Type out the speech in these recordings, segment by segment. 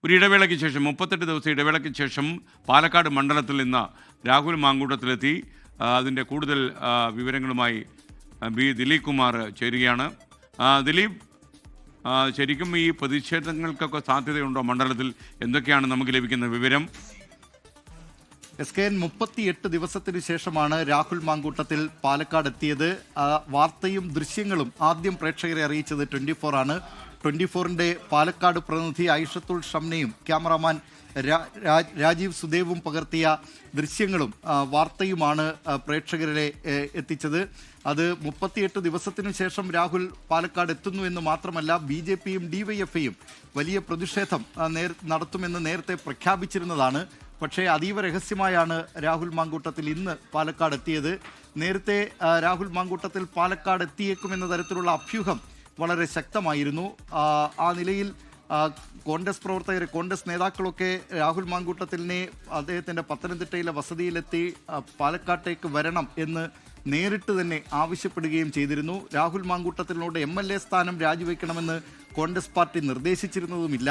ഒരു ഇടവേളയ്ക്ക് ശേഷം 38 ദിവസം ഇടവേളയ്ക്ക് ശേഷം പാലക്കാട് മണ്ഡലത്തിൽ നിന്ന് രാഹുൽ മാങ്കൂട്ടത്തിലെത്തി. അതിൻ്റെ കൂടുതൽ വിവരങ്ങളുമായി ബി ദിലീപ് കുമാർ ചേരുകയാണ്. ദിലീപ്, ശരിക്കും ഈ പ്രതിഷേധങ്ങൾക്കൊക്കെ സാധ്യതയുണ്ടോ മണ്ഡലത്തിൽ? എന്തൊക്കെയാണ് നമുക്ക് ലഭിക്കുന്ന വിവരം? SKN 38 ദിവസത്തിന് ശേഷമാണ് രാഹുൽ മാങ്കൂട്ടത്തിൽ പാലക്കാട് എത്തിയത്. വാർത്തയും ദൃശ്യങ്ങളും ആദ്യം പ്രേക്ഷകരെ അറിയിച്ചത് 24 ആണ്. 24ന്റെ പാലക്കാട് പ്രതിനിധി ഐഷത്തുൽ ഷംനയും ക്യാമറാമാൻ രാജീവ് സുദേവും പകർത്തിയ ദൃശ്യങ്ങളും വാർത്തയുമാണ് പ്രേക്ഷകരെ എത്തിച്ചത്. അത് 38 ദിവസത്തിനു ശേഷം രാഹുൽ പാലക്കാട് എത്തുന്നു എന്ന് മാത്രമല്ല, BJPയും DYFIയും വലിയ പ്രതിഷേധം നടത്തുമെന്ന് നേരത്തെ പ്രഖ്യാപിച്ചിരുന്നതാണ്. പക്ഷേ അതീവ രഹസ്യമായാണ് രാഹുൽ മാങ്കൂട്ടത്തിൽ ഇന്ന് പാലക്കാട് എത്തിയത്. നേരത്തെ രാഹുൽ മാങ്കൂട്ടത്തിൽ പാലക്കാട് എത്തിയേക്കുമെന്ന തരത്തിലുള്ള അഭ്യൂഹം വളരെ ശക്തമായിരുന്നു. ആ നിലയിൽ കോൺഗ്രസ് പ്രവർത്തകർ, കോൺഗ്രസ് നേതാക്കളൊക്കെ രാഹുൽ മാങ്കൂട്ടത്തിലിനെ അദ്ദേഹത്തിൻ്റെ പത്തനംതിട്ടയിലെ വസതിയിലെത്തി പാലക്കാട്ടേക്ക് വരണം എന്ന് നേരിട്ട് തന്നെ ആവശ്യപ്പെടുകയും ചെയ്തിരുന്നു. രാഹുൽ മാങ്കൂട്ടത്തിനോട് MLA സ്ഥാനം രാജിവെക്കണമെന്ന് കോൺഗ്രസ് പാർട്ടി നിർദ്ദേശിച്ചിരുന്നതുമില്ല.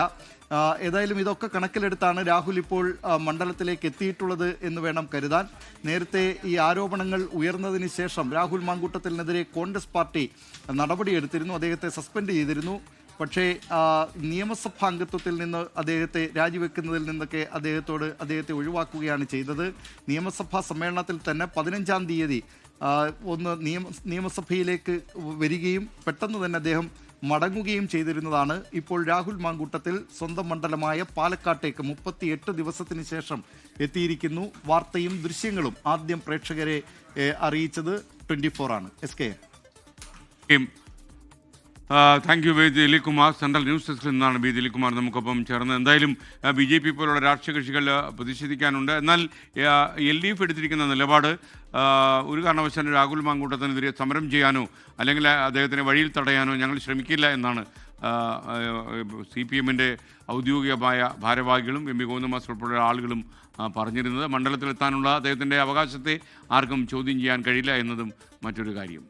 ഏതായാലും ഇതൊക്കെ കണക്കിലെടുത്താണ് രാഹുൽ ഇപ്പോൾ മണ്ഡലത്തിലേക്ക് എത്തിയിട്ടുള്ളത് എന്ന് വേണം കരുതാൻ. നേരത്തെ ഈ ആരോപണങ്ങൾ ഉയർന്നതിന് ശേഷം രാഹുൽ മാങ്കൂട്ടത്തിനെതിരെ കോൺഗ്രസ് പാർട്ടി നടപടിയെടുത്തിരുന്നു, അദ്ദേഹത്തെ സസ്പെൻഡ് ചെയ്തിരുന്നു. പക്ഷേ നിയമസഭാ അംഗത്വത്തിൽ നിന്ന് അദ്ദേഹത്തെ രാജിവെക്കുന്നതിൽ നിന്നൊക്കെ അദ്ദേഹത്തെ ഒഴിവാക്കുകയാണ് ചെയ്തത്. നിയമസഭാ സമ്മേളനത്തിൽ തന്നെ 15-ാം തീയതി നിയമസഭയിലേക്ക് വരികയും പെട്ടെന്ന് തന്നെ അദ്ദേഹം മടങ്ങുകയും ചെയ്തിരുന്നതാണ്. ഇപ്പോൾ രാഹുൽ മാങ്കൂട്ടത്തിൽ സ്വന്തം മണ്ഡലമായ പാലക്കാട്ടേക്ക് 38 ദിവസത്തിന് ശേഷം എത്തിയിരിക്കുന്നു. വാർത്തയും ദൃശ്യങ്ങളും ആദ്യം പ്രേക്ഷകരെ അറിയിച്ചത് 24 ആണ്. SK. Thank you Dileep Kumar. Central news ഡെസ്കിൽ നിന്നാണ് ബി ദിലീപ് കുമാർ നമുക്കൊപ്പം ചേർന്നത്. എന്തായാലും BJP പോലുള്ള രാഷ്ട്രീയ കക്ഷികൾ പ്രതിഷേധിക്കാനുണ്ട്. എന്നാൽ LDF എടുത്തിരിക്കുന്ന നിലപാട് ഒരു കാരണവശാലും രാഹുൽ മാങ്കൂട്ടത്തിനെതിരെ സമരം ചെയ്യാനോ അല്ലെങ്കിൽ അദ്ദേഹത്തിനെ വഴിയിൽ തടയാനോ ഞങ്ങൾ ശ്രമിക്കില്ല എന്നാണ് CPMൻ്റെ ഔദ്യോഗികമായ ഭാരവാഹികളും MP ഗോവിന്ദമാസ്റ്റർ ഉൾപ്പെടെയുള്ള ആളുകളും പറഞ്ഞിരുന്നത്. മണ്ഡലത്തിലെത്താനുള്ള അദ്ദേഹത്തിൻ്റെ അവകാശത്തെ ആർക്കും ചോദ്യം ചെയ്യാൻ കഴിയില്ല എന്നതും മറ്റൊരു കാര്യം.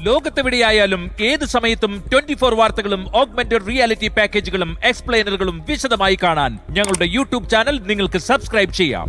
ലോകത്തെവിടെയായാലും ഏത് സമയത്തും 24 വാർത്തകളും ഓഗ്മെന്റഡ് റിയാലിറ്റി പാക്കേജുകളും എക്സ്പ്ലെയിനറുകളും വിശദമായി കാണാൻ ഞങ്ങളുടെ YouTube ചാനൽ നിങ്ങൾക്ക് സബ്സ്ക്രൈബ് ചെയ്യാം.